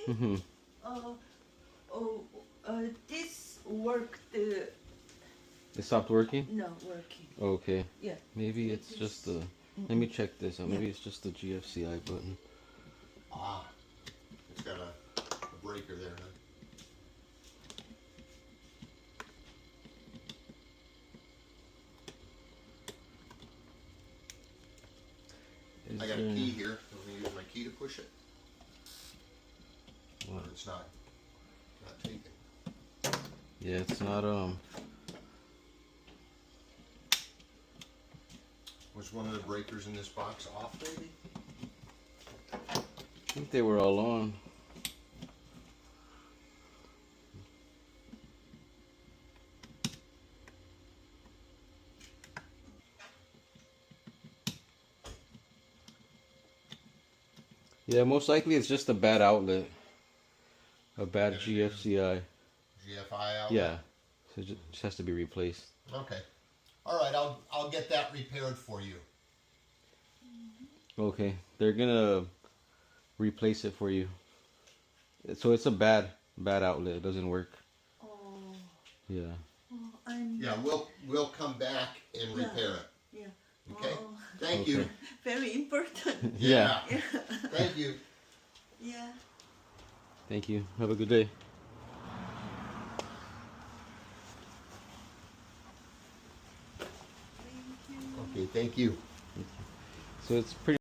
Mm-hmm. This worked. It stopped working? No, working. Okay. Yeah. Maybe it's just the... Let me check this out. Maybe it's just the GFCI button. Ah, it's got a breaker there, huh? I got a key here. Let me use my key to push it. What? It's not taking. Yeah, it's not, Was one of the breakers in this box off, maybe? I think they were all on. Yeah, most likely it's just a bad outlet. A bad GFCI. GFI outlet? Yeah. So it just has to be replaced. Okay. All right, I'll get that repaired for you. Okay. They're gonna replace it for you. So it's a bad outlet. It doesn't work. Oh. Yeah. Yeah, we'll come back and repair it. Yeah. Okay? Thank you. Very important. Yeah. Thank you. Yeah. Thank you. Have a good day. Okay, thank you. So it's pretty